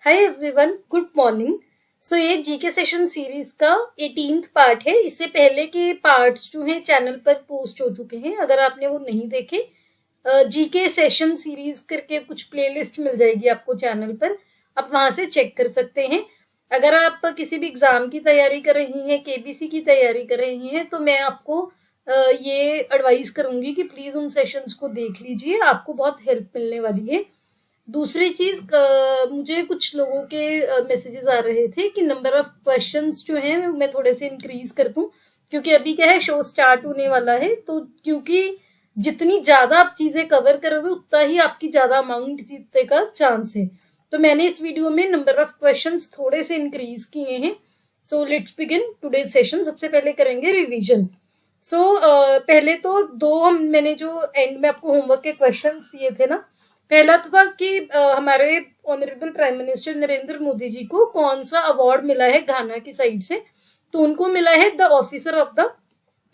हाय everyone, good morning. So ये GK session series का 18th part है। इससे पहले के पार्ट्स जो हैं चैनल पर पोस्ट हो चुके हैं। अगर आपने वो नहीं देखे, जीके सेशन सीरीज करके कुछ प्लेलिस्ट मिल जाएगी आपको चैनल पर, आप वहां से चेक कर सकते हैं। अगर आप किसी भी एग्जाम की तैयारी कर रही हैं, केबीसी की तैयारी कर रही हैं, तो मैं आपको ये एडवाइस करूंगी कि प्लीज उन सेशंस को देख लीजिए, आपको बहुत हेल्प मिलने वाली है। दूसरी चीज, मुझे कुछ लोगों के मैसेजेस आ रहे थे कि नंबर ऑफ क्वेश्चंस जो हैं मैं थोड़े से इंक्रीज कर दूं, क्योंकि अभी क्या है, शो स्टार्ट होने वाला है। तो क्योंकि जितनी ज्यादा आप चीजें कवर करोगे उतना ही आपकी ज्यादा अमाउंट जीतने का चांस है। तो मैंने इस वीडियो में नंबर ऑफ क्वेश्चंस थोड़े से इंक्रीज किए हैं। So let's begin today session. सबसे पहले करेंगे रिवीजन। पहले तो मैंने जो एंड में आपको होमवर्क के क्वेश्चंस दिए थे ना, पहला तो था कि हमारे honourable prime minister Narendra Modi ji को कौन सा अवार्ड मिला है घाना की साइड से। तो उनको मिला है the officer of the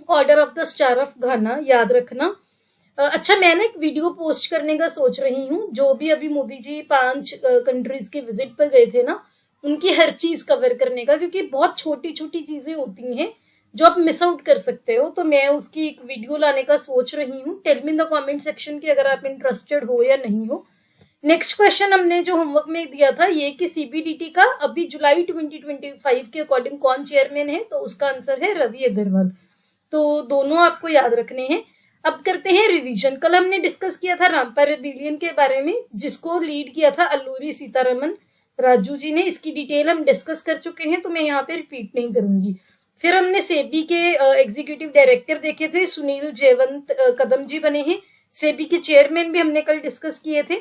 order of the star of घाना, याद रखना। अच्छा, मैंने एक वीडियो पोस्ट करने का सोच रही हूँ। जो भी अभी मोदी जी 5 कंट्रीज के विजिट पर गए थे ना, उनकी हर चीज कवर करने का, क्योंकि बहुत छोटी छोटी चीजें होती हैं जो आप मिस आउट कर सकते हो। तो मैं उसकी एक वीडियो लाने का सोच रही हूँ। Tell me in the comment section की अगर आप इंटरेस्टेड हो या नहीं हो। नेक्स्ट क्वेश्चन हमने जो होमवर्क में दिया था ये कि सीबीडीटी का अभी जुलाई 2025 के अकॉर्डिंग कौन चेयरमैन है, तो उसका आंसर है रवि अग्रवाल। तो दोनों आपको याद रखने हैं। अब करते हैं रिवीजन। कल हमने डिस्कस किया था रामपा रेबिलियन के बारे में, जिसको लीड किया था अल्लूरी सीतारमन राजू जी ने। इसकी डिटेल हम डिस्कस कर चुके हैं, तो मैं यहाँ पे रिपीट नहीं करूंगी। फिर हमने सेबी के एग्जीक्यूटिव डायरेक्टर देखे थे, सुनील जयवंत कदम जी बने हैं। सेबी के चेयरमैन भी हमने कल डिस्कस किए थे।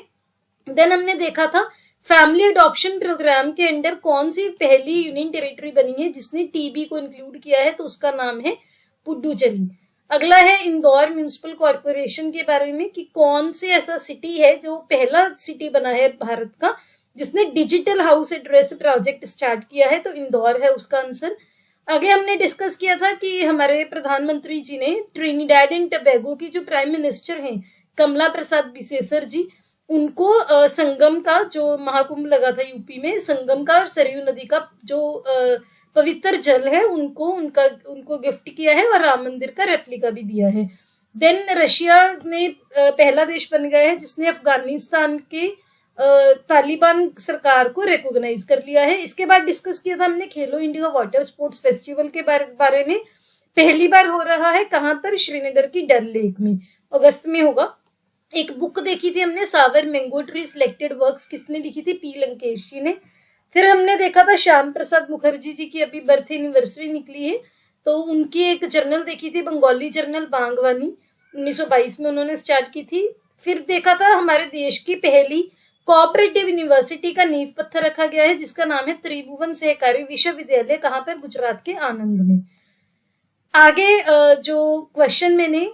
देन हमने देखा था फैमिली अडॉप्शन प्रोग्राम के अंडर कौन सी पहली यूनियन टेरिटरी बनी है जिसने टीबी को इंक्लूड किया है, तो उसका नाम है पुडुचेरी। अगला है इंदौर म्यूनिसिपल कॉर्पोरेशन के बारे में कि कौन सी ऐसा सिटी है जो पहला सिटी बना है भारत का जिसने digital house address project start किया है, तो इंदौर है उसका आंसर। आगे हमने डिस्कस किया था कि हमारे प्रधानमंत्री जी ने ट्रिनिडैड एंड टबैगो की जो प्राइम मिनिस्टर हैं कमला प्रसाद बिसेसर जी, उनको संगम का जो महाकुंभ लगा था यूपी में, संगम का और सरयू नदी का जो पवित्र जल है उनको गिफ्ट किया है और राम मंदिर का रेप्लिका भी दिया है। देन रशिया ने पहला देश बन गया है जिसने अफगानिस्तान के तालिबान सरकार को रिकॉग्नाइज कर लिया है। इसके बाद डिस्कस किया था हमने खेलो इंडिया वाटर स्पोर्ट्स फेस्टिवल के बारे में। पहली बार हो रहा है कहां पर, श्रीनगर की डल लेक में, अगस्त में होगा। एक बुक देखी थी हमने, सावर मैंगो ट्री सिलेक्टेड वर्क्स, किसने लिखी थी, पी लंकेश जी ने। फिर हमने देखा था श्याम प्रसाद मुखर्जी जी की अभी बर्थ एनिवर्सरी निकली है, तो उनकी एक जर्नल देखी थी, बंगाली जर्नल बांगवानी, 1922 में उन्होंने स्टार्ट की थी। फिर देखा था हमारे देश की पहली कोऑपरेटिव यूनिवर्सिटी का नींव पत्थर रखा गया है जिसका नाम है त्रिभुवन सहकारी विश्वविद्यालय, कहां पर, गुजरात के आनंद में। आगे जो क्वेश्चन मैंने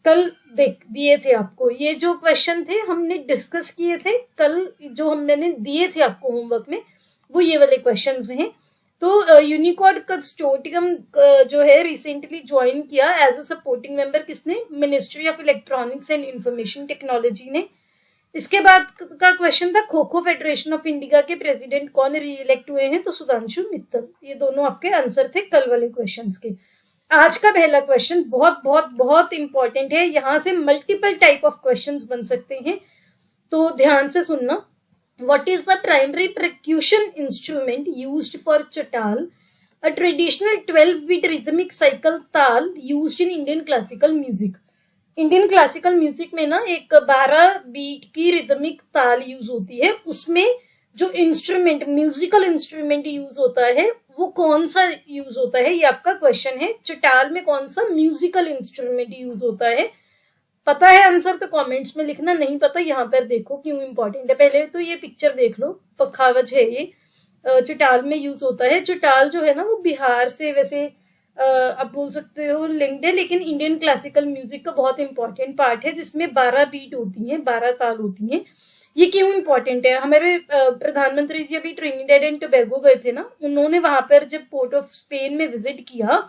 कल दिए थे आपको, ये जो क्वेश्चन थे हमने डिस्कस किए थे कल, जो मैंने दिए थे आपको होमवर्क में, वो ये वाले क्वेश्चंस हैं। तो यूनिकोड कंसोर्टियम जो है रिसेंटली ज्वाइन किया एज अ सपोर्टिंग मेंबर, किसने, ministry of electronics and information technology ने। इसके बाद का क्वेश्चन था kho kho federation of India के प्रेसिडेंट कौन री इलेक्ट हुए हैं, तो सुधांशु मित्तल। ये दोनों आपके आंसर थे कल वाले क्वेश्चंस के। आज का पहला क्वेश्चन बहुत बहुत बहुत इंपॉर्टेंट है, यहां से मल्टीपल टाइप ऑफ क्वेश्चंस बन सकते हैं, तो ध्यान से सुनना। What is the primary percussion instrument used for Chautal, a traditional 12-beat rhythmic cycle taal used in Indian classical music. Indian classical music में ना एक 12 बीट की रिदमिक ताल यूज होती है, उसमें जो इंस्ट्रूमेंट, म्यूजिकल इंस्ट्रूमेंट यूज होता है वो कौन सा यूज होता है, ये आपका क्वेश्चन है। चटाल में कौन सा म्यूजिकल इंस्ट्रूमेंट यूज होता है, पता है आंसर तो कमेंट्स में लिखना, नहीं पता यहाँ पर देखो क्यों इंपॉर्टेंट है। पहले तो ये पिक्चर देख लो, पखावज है ये, चटाल में यूज होता है। चटाल जो है ना वो बिहार से वैसे आप बोल सकते हो लिंक्ड है, लेकिन इंडियन क्लासिकल म्यूजिक का बहुत इंपॉर्टेंट पार्ट है जिसमें 12 बीट होती हैं, 12 ताल होती हैं। ये क्यों इंपॉर्टेंट है, हमारे प्रधानमंत्री जी अभी ट्रिनिडेड एंड टोबैगो गए थे ना, उन्होंने वहां पर जब पोर्ट ऑफ स्पेन में विजिट किया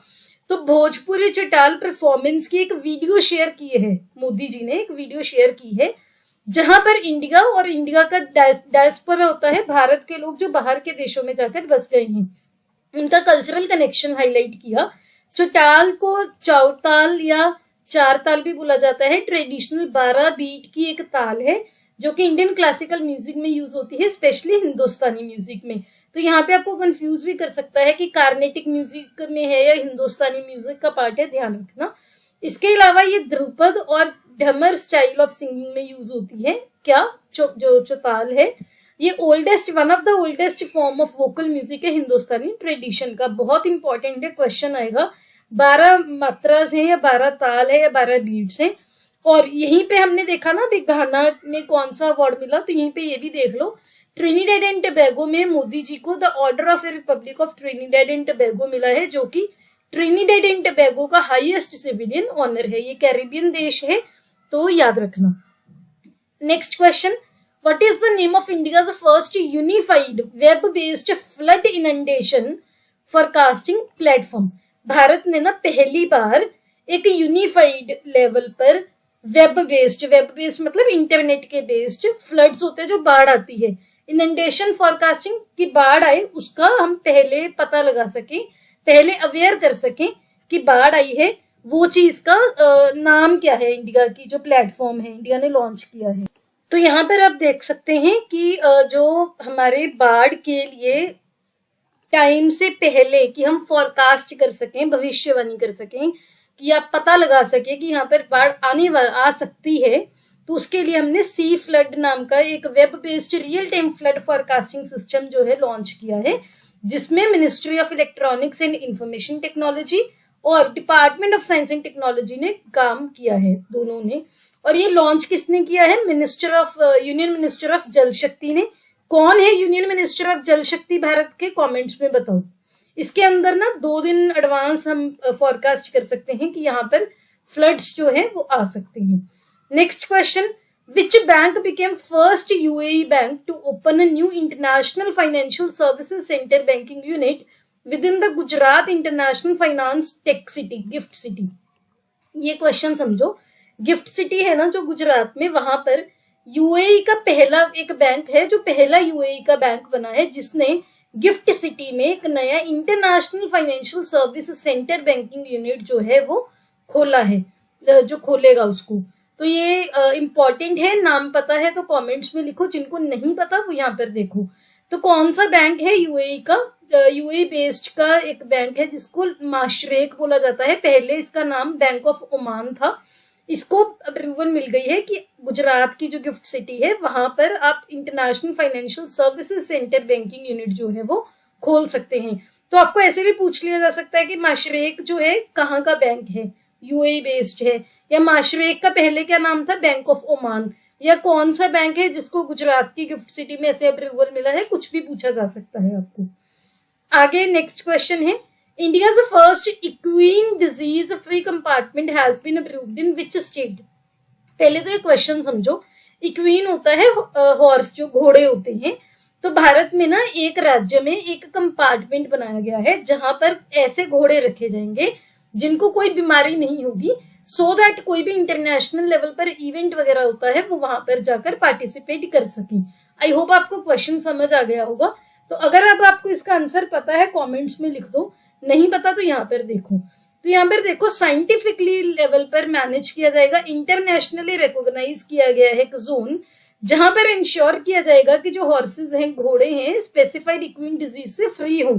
तो भोजपुरी चटाल परफॉर्मेंस की एक वीडियो शेयर की है, मोदी जी ने एक वीडियो शेयर की है। जहां पर इंडिया और इंडिया का डायस्पोरा होता है, भारत के लोग जो बाहर के देशों में जाकर बस गए हैं, उनका कल्चरल कनेक्शन हाईलाइट किया। चौताल को चौताल या चार ताल भी बोला जाता है। ट्रेडिशनल 12 बीट की एक ताल है जो कि इंडियन क्लासिकल म्यूजिक में यूज होती है, स्पेशली हिंदुस्तानी म्यूजिक में। तो यहाँ पे आपको कंफ्यूज भी कर सकता है कि कार्नेटिक म्यूजिक में है या हिंदुस्तानी म्यूजिक का पार्ट है, ध्यान रखना। इसके अलावा ये ध्रुपद और ढमर स्टाइल ऑफ सिंगिंग में यूज होती है। क्या जो चौताल है ये one of the oldest form of vocal music है हिंदुस्तानी ट्रेडिशन का। बहुत इंपॉर्टेंट है, क्वेश्चन आएगा। 12 मात्रास है या 12 ताल है या 12 बीट्स है। और यहीं पे हमने देखा ना भी घाना में कौन सा अवार्ड मिला, तो यहीं पे ये भी देख लो। ट्रिनिडेड एंड टोबैगो में मोदी जी को the order of Republic of Trinidad and Tobago मिला है, जो कि ट्रिनिडेड एंड टोबैगो का हाईएस्ट सिविलियन ऑनर है। ये कैरिबियन देश है, तो याद रखना। Next question, what is the name of India's first unified web based flood inundation forecasting platform? Bharat ने ना पहली बार एक यूनिफाइड लेवल पर वेब बेस्ड मतलब इंटरनेट के बेस्ड फ्लड्स होते हैं, जो बाढ़ आती है, इनंडेशन फोरकास्टिंग की बाढ़ आए उसका हम पहले पता लगा सके, पहले अवेयर कर सके कि बाढ़ आई है, वो चीज का नाम क्या है इंडिया की जो प्लेटफॉर्म है इंडिया ने लॉन्च किया है। तो यहाँ पर आप देख सकते हैं कि जो हमारे बाढ़ के लिए टाइम से पहले कि हम फोरकास्ट कर सकें, भविष्यवाणी कर सकें, कि आप पता लगा सके कि यहाँ पर बाढ़ आ सकती है, तो उसके लिए हमने सी फ्लड नाम का एक web based real time flood forecasting system जो है लॉन्च किया है, जिसमें ministry of electronics and information technology और department of science and technology ने काम किया है, दोनों ने। और ये लॉन्च किसने किया है? यूनियन मिनिस्टर ऑफ जल शक्ति ने। कौन है यूनियन मिनिस्टर ऑफ जल शक्ति भारत के? कमेंट्स में बताओ। इसके अंदर ना 2 दिन एडवांस हम फोरकास्ट कर सकते हैं कि यहाँ पर फ्लड्स जो है वो आ सकते हैं। Next question, which bank became first UAE bank to open a new international financial services centre banking unit with in the Gujarat international finance tech city, gift city? ये क्वेश्चन समझो। गिफ्ट सिटी है ना जो गुजरात में, वहां पर यूएई का पहला एक बैंक है, जो पहला यूएई का बैंक बना है, जिसने गिफ्ट सिटी में एक नया international financial service centre banking unit जो है वो खोला है, जो खोलेगा उसको। तो ये इंपॉर्टेंट है, नाम पता है तो कमेंट्स में लिखो, जिनको नहीं पता वो यहाँ पर देखो। तो कौन सा बैंक है यूएई का? यूएई बेस्ड का एक बैंक है जिसको माशरेक बोला जाता है, पहले इसका नाम बैंक ऑफ ओमान था। इसको अप्रूवल मिल गई है कि गुजरात की जो गिफ्ट सिटी है वहां पर आप international financial services centre banking unit जो है वो खोल सकते हैं। तो आपको ऐसे भी पूछ लिया जा सकता है कि माशरेक जो है कहाँ का बैंक है, यूएई बेस्ड है, या माशरेक का पहले क्या नाम था? बैंक ऑफ ओमान, या कौन सा बैंक है जिसको गुजरात की गिफ्ट सिटी में ऐसे अप्रूवल मिला है, कुछ भी पूछा जा सकता है आपको। आगे नेक्स्ट क्वेश्चन है, India's first equine disease free compartment has been approved in which state? पहले तो ये क्वेश्चन समझो। इक्वीन होता है हॉर्स, जो घोड़े होते हैं। तो भारत में ना एक राज्य में एक कंपार्टमेंट बनाया गया है जहां पर ऐसे घोड़े रखे जाएंगे जिनको कोई बीमारी नहीं होगी, सो दैट कोई भी इंटरनेशनल लेवल पर इवेंट वगैरह होता है वो वहां पर जाकर पार्टिसिपेट कर सके। आई होप आपको क्वेश्चन समझ आ गया होगा। तो अगर अब आपको इसका आंसर पता है कॉमेंट्स में लिख दो, नहीं पता तो यहाँ पर देखो। तो यहाँ पर देखो, साइंटिफिकली लेवल पर मैनेज किया जाएगा, इंटरनेशनली रिकॉग्नाइज किया गया है एक जोन जहां पर इंश्योर किया जाएगा कि जो हॉर्सेस हैं, घोड़े हैं, स्पेसिफाइड इक्विन डिजीज से फ्री हो,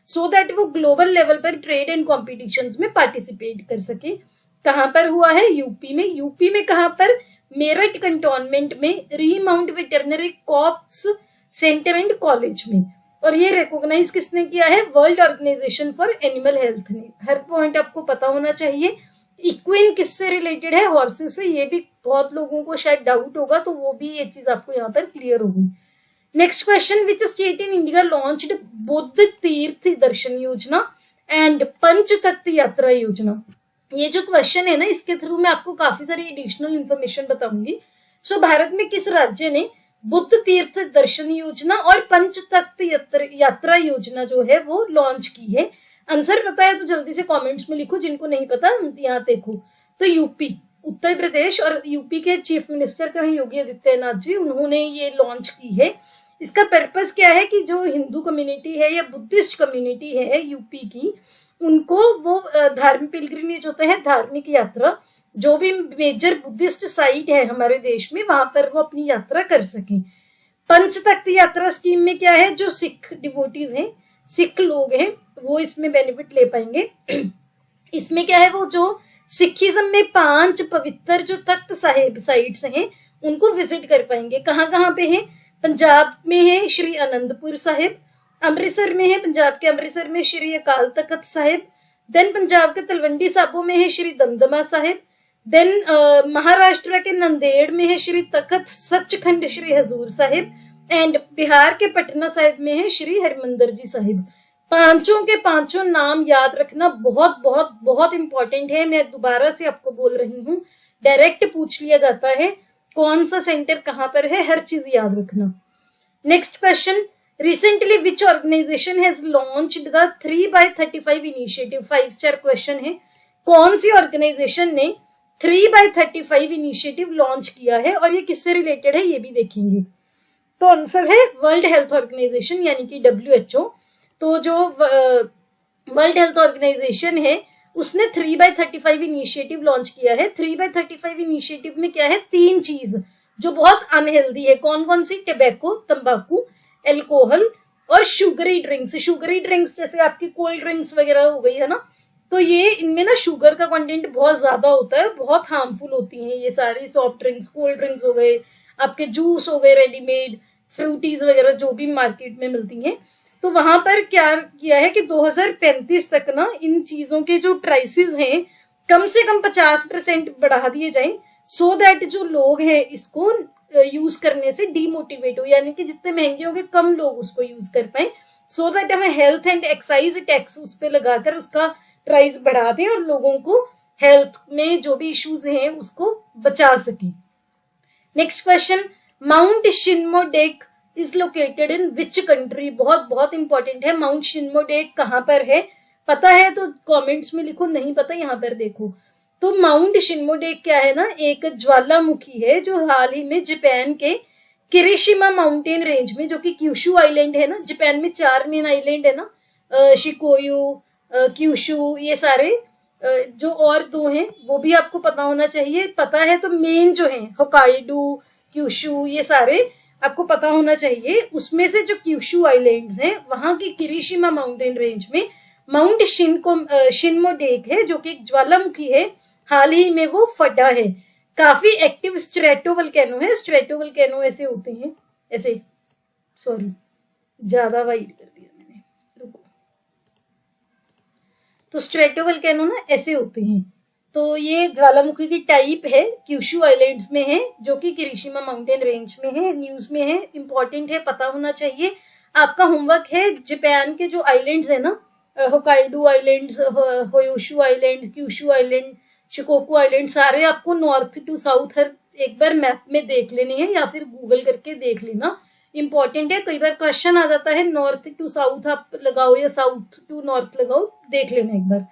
सो दैट वो ग्लोबल लेवल पर ट्रेड एंड कॉम्पिटिशंस में पार्टिसिपेट कर सके। कहां पर हुआ है? यूपी में। यूपी में कहां पर? मेरठ कंटोनमेंट में, remount veterinary corps centre and college में। और ये रिकॉग्नाइज किसने किया है? World organisation for animal health ने। हर पॉइंट आपको पता होना चाहिए। इक्विन किससे रिलेटेड है? हॉर्सेस से। ये भी बहुत लोगों को शायद डाउट होगा, तो वो भी ये चीज आपको यहाँ पर क्लियर होगी। Next question, which state in India launched Buddha तीर्थ दर्शन योजना एंड पंच तख्त यात्रा योजना? ये जो क्वेश्चन है ना, इसके थ्रू मैं आपको काफी सारी एडिशनल इंफॉर्मेशन बताऊंगी। सो भारत में किस राज्य ने बुद्ध तीर्थ दर्शन योजना और पंच तख्त यात्रा योजना जो है वो लॉन्च की है? आंसर पता है तो जल्दी से कमेंट्स में लिखो, जिनको नहीं पता यहाँ देखो। तो यूपी, उत्तर प्रदेश और यूपी के चीफ मिनिस्टर का है योगी आदित्यनाथ जी, उन्होंने ये लॉन्च की है। इसका पर्पस क्या है कि जो हिंदू कम्युनिटी है या बुद्धिस्ट कम्युनिटी है यूपी की, उनको वो धार्मिक पिलग्रिमेज होता है, धार्मिक यात्रा, जो भी मेजर बुद्धिस्ट साइट है हमारे देश में, वहां पर वो अपनी यात्रा कर सकें। पंचतख्त यात्रा स्कीम में क्या है, जो सिख डिवोटीज हैं, सिख लोग हैं, वो इसमें बेनिफिट ले पाएंगे। इसमें क्या है, वो जो सिखिज्म में 5 पवित्र जो तख्त साहिब साइट्स हैं उनको विजिट कर पाएंगे। कहाँ कहाँ पे है, पंजाब में है श्री आनंदपुर साहिब, अमृतसर में है, पंजाब के अमृतसर में श्री अकाल तख्त साहिब, देन पंजाब के तलवंडी साबो में है श्री दमदमा साहिब, देन महाराष्ट्र के नंदेड़ में है श्री तख्त सचखंड श्री हजूर साहिब, एंड बिहार के पटना साहिब में है श्री हरमंदिर जी साहिब। पांचों के पांचों नाम याद रखना बहुत बहुत बहुत इंपॉर्टेंट है। मैं दोबारा से आपको बोल रही हूँ, डायरेक्ट पूछ लिया जाता है कौन सा सेंटर कहाँ पर है, हर चीज याद रखना। Next question, recently which organisation has launched the 3x35 initiative? 5 star question है। कौन सी ऑर्गेनाइजेशन ने 3x35 इनिशिएटिव लॉन्च किया है और ये किससे रिलेटेड है ये भी देखेंगे। तो आंसर है वर्ल्ड हेल्थ ऑर्गेनाइजेशन यानी कि WHO। तो जो वर्ल्ड हेल्थ ऑर्गेनाइजेशन है उसने 3x35 इनिशिएटिव लॉन्च किया है। 3x35 इनिशिएटिव में क्या है, 3 चीज जो बहुत अनहेल्दी है। कौन कौन सी? टबैको, तंबाकू, एल्कोहल और शुगरी ड्रिंक्स। शुगरी ड्रिंक्स जैसे आपकी कोल्ड ड्रिंक्स वगैरह हो गई है ना, तो ये इनमें ना शुगर का कंटेंट बहुत ज्यादा होता है, बहुत हार्मफुल होती हैं ये सारी सॉफ्ट ड्रिंक्स, कोल्ड ड्रिंक्स हो गए, आपके जूस हो गए, रेडीमेड फ्रूटीज वगैरह जो भी मार्केट में मिलती हैं। तो वहां पर क्या किया है कि 2035 तक ना इन चीजों के जो प्राइसेस हैं कम से कम 50% बढ़ा दिए जाएं, सो दैट जो लोग हैं इसको यूज करने से डीमोटिवेट हो, यानी कि जितने महंगे होंगे कम लोग उसको यूज कर पाए, सो दैट हमें हेल्थ एंड एक्साइज टैक्स उस पर लगाकर उसका प्राइस बढ़ा दें और लोगों को हेल्थ में जो भी इश्यूज हैं उसको बचा सके। Next question, mount Shinmoedake is located in which country? बहुत बहुत इंपॉर्टेंट है। माउंट शिनमोडेक कहाँ पर है? पता है तो कमेंट्स में लिखो, नहीं पता यहाँ पर देखो। तो माउंट शिनमोडेक क्या है ना, एक ज्वालामुखी है जो हाल ही में जापान के किरिशिमा माउंटेन रेंज में, जो कि क्यूशु आइलैंड है ना, जापान में 4 मेन आइलैंड है ना, शिकोयू, क्यूशु, ये सारे जो और 2 हैं वो भी आपको पता होना चाहिए। पता है तो मेन जो है होकाइडो, क्यूशु, ये सारे आपको पता होना चाहिए। उसमें से जो क्यूशु आइलैंड्स हैं वहां की किरिशिमा माउंटेन रेंज में माउंट शिनमोडेक है जो कि एक ज्वालामुखी है, हाल ही में वो फटा है। काफी एक्टिव स्ट्रेटोवोल्केनो है। स्ट्रेटोवोल्केनो ऐसे होते हैं, ऐसे, सॉरी ज्यादा वाइड कर दिया मैंने, रुको। तो स्ट्रेटोवोल्केनो ना ऐसे होते हैं। तो ये ज्वालामुखी की टाइप है, क्यूशु आइलैंड्स में है जो कि किरिशिमा माउंटेन रेंज में है, न्यूज में है, इंपॉर्टेंट है, पता होना चाहिए। आपका होमवर्क है जापान के जो आइलैंड्स है ना, Hokkaido islands, Honshu island, Kyushu island, Shikoku island, सारे आपको नॉर्थ टू साउथ हर एक बार मैप में देख लेने हैं या फिर गूगल करके देख लेना, इंपॉर्टेंट है। कई बार क्वेश्चन आ जाता है नॉर्थ टू साउथ आप लगाओ या साउथ टू नॉर्थ लगाओ, देख लेना एक बार।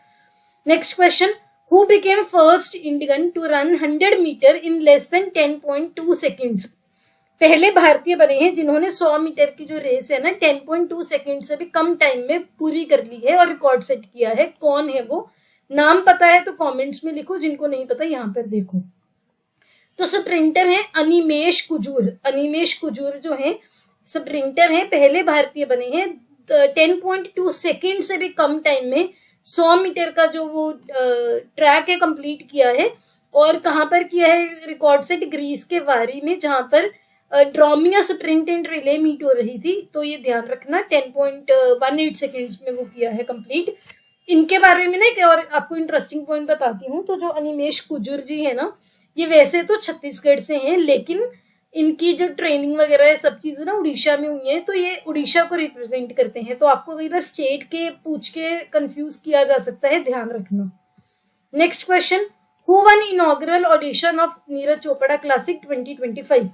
Next question, Who became first Indian to run 100 metres in less than 10.2 seconds? पहले भारतीय बने हैं जिन्होंने 100 मीटर की जो रेस है ना 10.2 सेकंड से भी कम टाइम में पूरी कर ली है और रिकॉर्ड सेट किया है। कौन है वो? नाम पता है तो कमेंट्स में लिखो, जिनको नहीं पता यहाँ पर देखो। तो स्प्रिंटर है अनिमेश कुजूर। अनिमेश कुजूर जो है स्प्रिंटर है, पहले भारतीय बने हैं। 10.2 सेकंड से भी कम टाइम में 100 मीटर का जो वो ट्रैक है कंप्लीट किया है। और कहाँ पर किया है रिकॉर्ड सेट? ग्रीस के वारी में, जहां पर Dromia sprint and relay meet हो रही थी। तो ये ध्यान रखना, 10.18 सेकेंड्स में वो किया है कंप्लीट। इनके बारे में ना एक और आपको इंटरेस्टिंग पॉइंट बताती हूँ। तो जो अनिमेश कुजूर जी है ना, ये वैसे तो छत्तीसगढ़ से हैं, लेकिन इनकी जो ट्रेनिंग वगैरह है सब चीजें ना उड़ीसा में हुई है, तो ये उड़ीसा को रिप्रेजेंट करते हैं। तो आपको कई बार स्टेट के पूछ के कंफ्यूज किया जा सकता है, ध्यान रखना। Next question, who one inaugural audition of Neeraj Chopra classic 2025?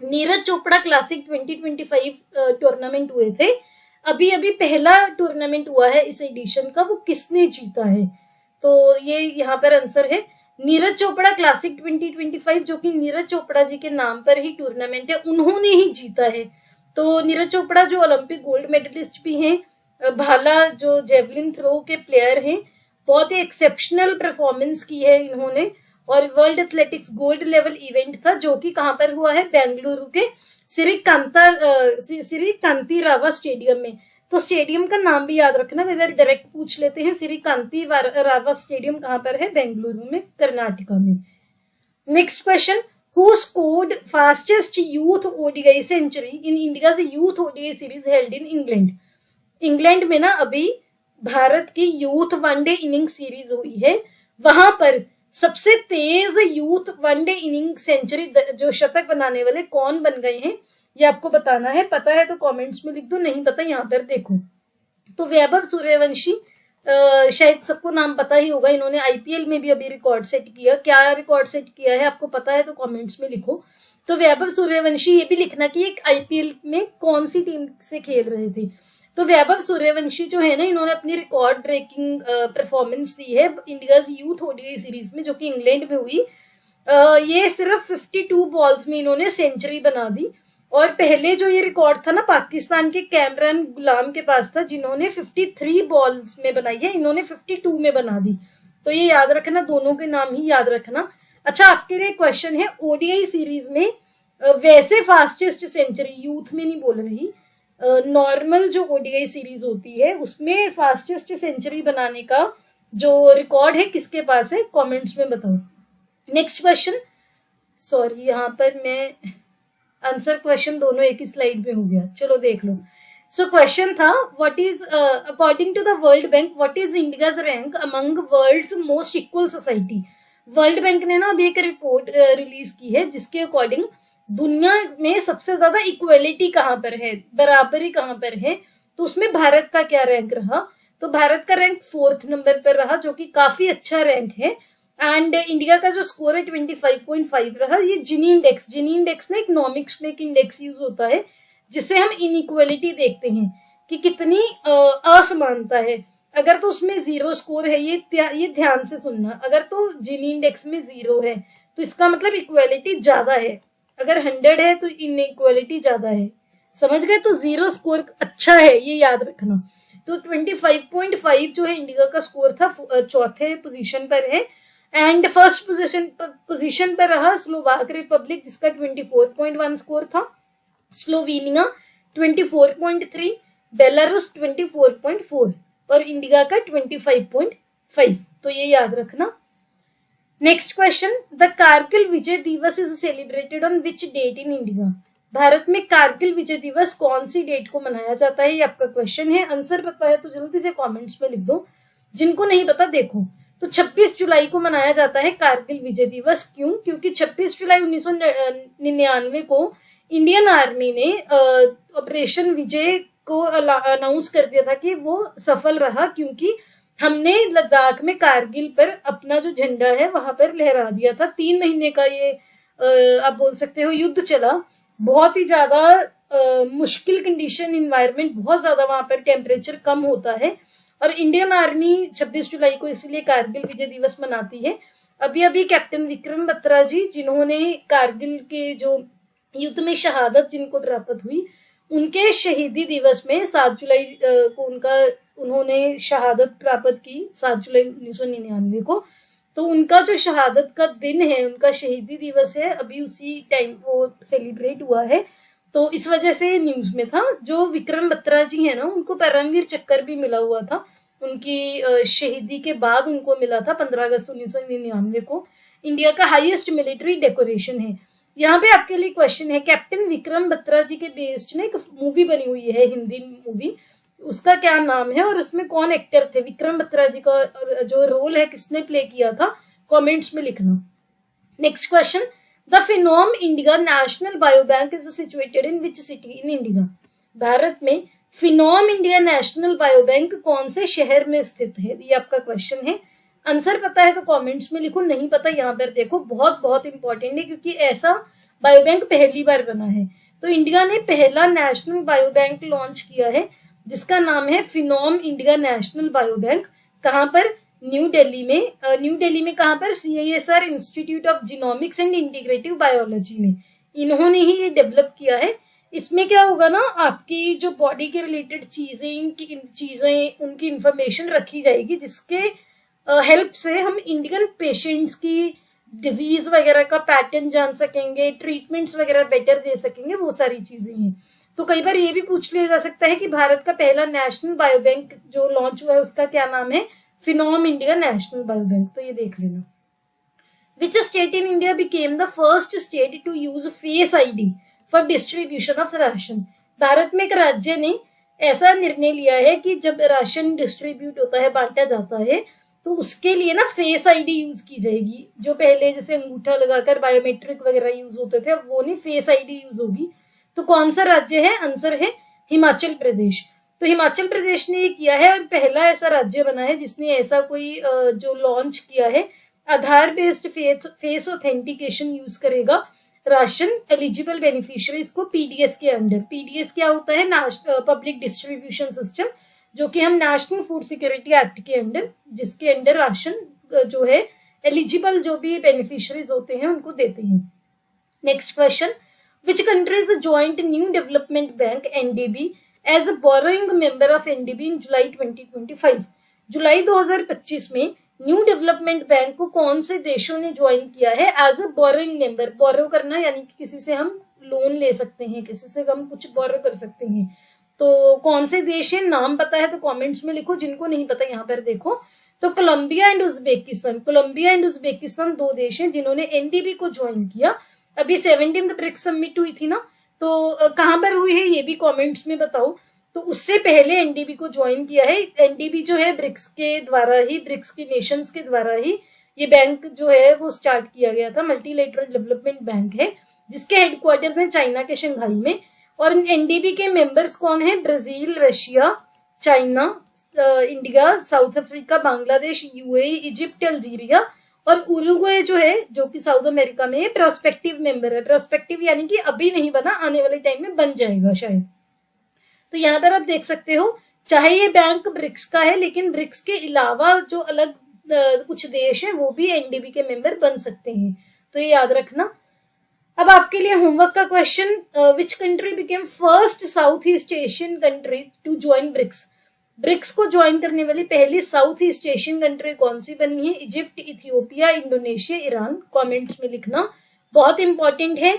Neeraj Chopra classic 2025 tournament हुए थे, अभी अभी पहला टूर्नामेंट हुआ है इस एडिशन का, वो किसने जीता है? तो ये यहाँ पर आंसर है नीरज चोपड़ा क्लासिक 2025 जो कि नीरज चोपड़ा जी के नाम पर ही टूर्नामेंट है, उन्होंने ही जीता है। तो नीरज चोपड़ा जो ओलंपिक गोल्ड मेडलिस्ट भी हैं, भाला जो जेवलिन थ्रो के प्लेयर हैं, बहुत ही एक्सेप्शनल परफॉर्मेंस की है इन्होंने। और world athletics gold level event था जो कि कहां पर हुआ है, बेंगलुरु के श्री कांति रावा स्टेडियम में। तो स्टेडियम का नाम भी याद रखना, कई बार डायरेक्ट पूछ लेते हैं। श्री कांति रावा स्टेडियम कहां पर है, बेंगलुरु में, कर्नाटका में। Next question, who scored fastest youth ODI century in India's youth ODI series held in England. England में ना अभी भारत की यूथ वनडे इनिंग सीरीज हुई है, वहां पर सबसे तेज यूथ वनडे इनिंग सेंचुरी जो शतक बनाने वाले कौन बन गए हैं, ये आपको बताना है। पता है तो कमेंट्स में लिख दो, नहीं पता यहाँ पर देखो। तो वैभव सूर्यवंशी, शायद सबको नाम पता ही होगा, इन्होंने आईपीएल में भी अभी रिकॉर्ड सेट किया। क्या रिकॉर्ड सेट किया है आपको पता है तो कमेंट्स में लिखो। तो वैभव सूर्यवंशी, ये भी लिखना कि एक आईपीएल में कौन सी टीम से खेल रहे थे। तो वैभव सूर्यवंशी जो है ना, इन्होंने अपनी रिकॉर्ड ब्रेकिंग परफॉर्मेंस दी है इंडियाज यूथ ओडीआई सीरीज में, जो कि इंग्लैंड में हुई। ये सिर्फ 52 बॉल्स में इन्होंने सेंचुरी बना दी। और पहले जो ये रिकॉर्ड था ना, पाकिस्तान के कैमरन गुलाम के पास था, जिन्होंने 53 बॉल्स में बनाई है, इन्होंने 52 में बना दी। तो ये याद रखना, दोनों के नाम ही याद रखना। अच्छा, आपके लिए क्वेश्चन है, ओडीआई सीरीज में वैसे फास्टेस्ट सेंचुरी, यूथ में नहीं बोल रही, नॉर्मल जो ओडीआई सीरीज होती है उसमें फास्टेस्ट सेंचुरी बनाने का जो रिकॉर्ड है किसके पास है, कमेंट्स में बताओ। नेक्स्ट क्वेश्चन, सॉरी यहाँ पर मैं आंसर क्वेश्चन दोनों एक ही स्लाइड में हो गया, चलो देख लो। सो क्वेश्चन था, what is according to the world bank what is India's rank among world's most equal society. World bank ने ना अभी एक रिपोर्ट रिलीज की है जिसके अकॉर्डिंग दुनिया में सबसे ज्यादा इक्वलिटी कहाँ पर है, बराबरी कहाँ पर है, तो उसमें भारत का क्या रैंक रहा। तो भारत का रैंक 4th नंबर पर रहा, जो कि काफी अच्छा रैंक है। एंड इंडिया का जो स्कोर है 25.5 रहा। ये जिनी इंडेक्स ना इकोनॉमिक्स में एक इंडेक्स यूज होता है जिससे हम इनइक्वलिटी देखते हैं कि कितनी असमानता है। अगर तो उसमें 0 स्कोर है, ये ध्यान से सुनना, अगर तो जिनी इंडेक्स में 0 है तो इसका मतलब इक्वलिटी ज्यादा है, अगर 100 है तो इनइक्वलिटी ज्यादा है, समझ गए। तो 0 स्कोर अच्छा है, ये याद रखना। तो 25.5 जो है इंडिया का स्कोर था, 4थे पोजीशन पर है। एंड फर्स्ट पोजीशन पर रहा स्लोवाक रिपब्लिक जिसका 24.1 स्कोर था, स्लोवेनिया 24.3, बेलारूस 24.4 और इंडिया का 25.5। तो ये याद रखना। Next question, the Kargil Vijay Diwas is celebrated on which date in India. Bharat में कारगिल विजय दिवस कौन सी डेट को मनाया जाता है, ये आपका क्वेश्चन है। आंसर पता है तो जल्दी से कमेंट्स में लिख दो, जिनको नहीं पता देखो। तो 26 जुलाई को मनाया जाता है कारगिल विजय दिवस। क्यों? क्योंकि 26 जुलाई 1999 को इंडियन आर्मी ने ऑपरेशन विजय को अनाउंस कर दिया था कि वो सफल रहा, क्योंकि हमने लद्दाख में कारगिल पर अपना जो झंडा है वहां पर लहरा दिया था। 3 महीने का ये आप बोल सकते हो युद्ध चला, बहुत ही ज्यादा मुश्किल कंडीशन, इन्वायरमेंट बहुत ज्यादा, वहां पर टेम्परेचर कम होता है। और इंडियन आर्मी 26 जुलाई को इसलिए कारगिल विजय दिवस मनाती है। अभी अभी कैप्टन विक्रम बत्रा जी, जिन्होंने कारगिल के जो युद्ध में शहादत जिनको प्राप्त हुई, उनके शहीदी दिवस में 7 जुलाई को उन्होंने शहादत प्राप्त की, 7 जुलाई 1999 को। तो उनका जो शहादत का दिन है, उनका शहीदी दिवस है, अभी उसी टाइम वो सेलिब्रेट हुआ है। तो इस वजह से न्यूज में था। जो विक्रम बत्रा जी है ना, उनको परमवीर चक्कर भी मिला हुआ था, उनकी शहीदी के बाद उनको मिला था 15 अगस्त 1999 को। इंडिया का हाईएस्ट मिलिट्री डेकोरेशन है। यहाँ पे आपके लिए क्वेश्चन है, कैप्टन विक्रम बत्रा जी के बेस्ड ना एक मूवी बनी हुई है, हिंदी मूवी, उसका क्या नाम है और उसमें कौन एक्टर थे, विक्रम बत्रा जी का जो रोल है किसने प्ले किया था, कमेंट्स में लिखना। Next question, the Phenome India national biobank is situated in which city in India. Bharat में फिनोम इंडिया नेशनल बायोबैंक कौन से शहर में स्थित है, ये आपका क्वेश्चन है। आंसर पता है तो कमेंट्स में लिखो, नहीं पता यहाँ पर देखो, बहुत बहुत इंपॉर्टेंट है क्योंकि ऐसा बायोबैंक पहली बार बना है। तो इंडिया ने पहला नेशनल बायोबैंक लॉन्च किया है जिसका नाम है फिनोम इंडिया नेशनल बायोबैंक। कहाँ पर? न्यू दिल्ली में कहाँ पर, CISR institute of genomics and integrative biology में इन्होंने ही ये डेवलप किया है। इसमें क्या होगा ना, आपकी जो बॉडी के रिलेटेड चीजें उनकी इंफॉर्मेशन रखी जाएगी, जिसके हेल्प से हम इंडियन पेशेंट्स की डिजीज वगैरह का पैटर्न जान सकेंगे, ट्रीटमेंट्स वगैरह बेटर दे सकेंगे, वो सारी चीजें हैं। तो कई बार ये भी पूछ लिया जा सकता है कि भारत का पहला नेशनल बायोबैंक जो लॉन्च हुआ है उसका क्या नाम है, फिनोम इंडिया नेशनल बायोबैंक। तो ये देख लेना। Which state in India became the first state to use Face ID for distribution of ration? Bharat में एक राज्य ने ऐसा निर्णय लिया है कि जब राशन डिस्ट्रीब्यूट होता है, बांटा जाता है, तो उसके लिए ना फेस आईडी यूज की जाएगी। जो पहले जैसे अंगूठा लगाकर बायोमेट्रिक वगैरह यूज होते थे, अब वो नहीं, फेस आईडी यूज होगी। तो कौन सा राज्य है? आंसर है हिमाचल प्रदेश। तो हिमाचल प्रदेश ने ये किया है और पहला ऐसा राज्य बना है जिसने ऐसा कोई जो लॉन्च किया है। आधार बेस्ड फेस ऑथेंटिकेशन यूज करेगा राशन एलिजिबल बेनिफिशियरीज को पीडीएस के अंडर। पीडीएस क्या होता है? पब्लिक डिस्ट्रीब्यूशन सिस्टम, जो कि हम नेशनल फूड सिक्योरिटी एक्ट के अंडर, जिसके अंडर राशन जो है एलिजिबल जो भी बेनिफिशियरीज होते हैं उनको देते हैं। Next question, which countries joined new development bank NDB as a borrowing member of NDB in July 2025? जुलाई 2025 में न्यू डेवलपमेंट बैंक को कौन से देशों ने ज्वाइन किया है एज अ बोरोइंग मेंबर? बोरो करना यानी कि किसी से हम लोन ले सकते हैं, किसी से हम कुछ बोरो कर सकते हैं। तो कौन से देश है? नाम पता है तो कमेंट्स में लिखो, जिनको नहीं पता यहाँ पर देखो। तो Colombia and Uzbekistan, Colombia and Uzbekistan दो देश हैं जिन्होंने एनडीबी को ज्वाइन किया। अभी 17th ब्रिक्स समिट हुई थी ना, तो कहाँ पर हुई है ये भी कमेंट्स में बताओ। तो उससे पहले एनडीबी को ज्वाइन किया है। एनडीबी जो है ब्रिक्स के द्वारा ही, ब्रिक्स के नेशंस के द्वारा ही ये बैंक जो है वो स्टार्ट किया गया था। मल्टीलेटरल डेवलपमेंट बैंक है जिसके हेडक्वार्टर्स हैं चाइना के शंघाई में। और एनडीबी के मेंबर्स कौन है? Brazil, Russia, China, India, south Africa, Bangladesh, UAE, Egypt, Algeria और उरुग्वे जो है, जो कि साउथ अमेरिका में है, प्रोस्पेक्टिव मेंबर है। प्रोस्पेक्टिव यानी कि अभी नहीं बना, आने वाले टाइम में बन जाएगा शायद। तो यहाँ पर आप देख सकते हो, चाहे ये बैंक ब्रिक्स का है, लेकिन ब्रिक्स के अलावा जो अलग कुछ देश हैं वो भी एनडीबी के मेंबर बन सकते हैं, तो ये याद रखना। अब आपके लिए होमवर्क का question, which country became first south east Asian country to join BRICS? BRICS को ज्वाइन करने वाली पहली साउथ ईस्ट एशियन कंट्री कौन सी बनी है? Egypt, Ethiopia, Indonesia, Iran. Comments में लिखना, बहुत इंपॉर्टेंट है।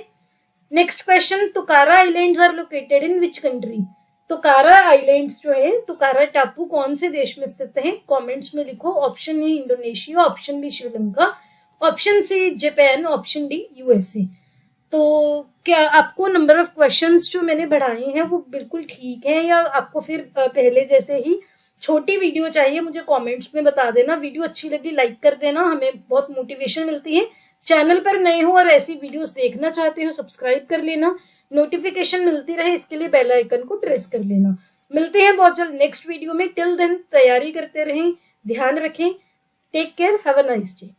Next question, Tokara islands are located in which country? Tokara islands जो है, तुकारा टापू कौन से देश में स्थित है? कमेंट्स में लिखो। Option A Indonesia, option B Sri Lanka, option C Japan, option D USA. तो क्या आपको नंबर ऑफ क्वेश्चंस जो मैंने बढ़ाए हैं वो बिल्कुल ठीक है, या आपको फिर पहले जैसे ही छोटी वीडियो चाहिए? मुझे कमेंट्स में बता देना। वीडियो अच्छी लगी लाइक कर देना, हमें बहुत मोटिवेशन मिलती है। चैनल पर नए हो और ऐसी वीडियोस देखना चाहते हो, सब्सक्राइब कर लेना, नोटिफिकेशन मिलती रहे इसके लिए बेल आइकन को प्रेस कर लेना। मिलते हैं बहुत जल्द नेक्स्ट वीडियो में। टिल देन तैयारी करते रहें, ध्यान रखें, take care, have a nice day.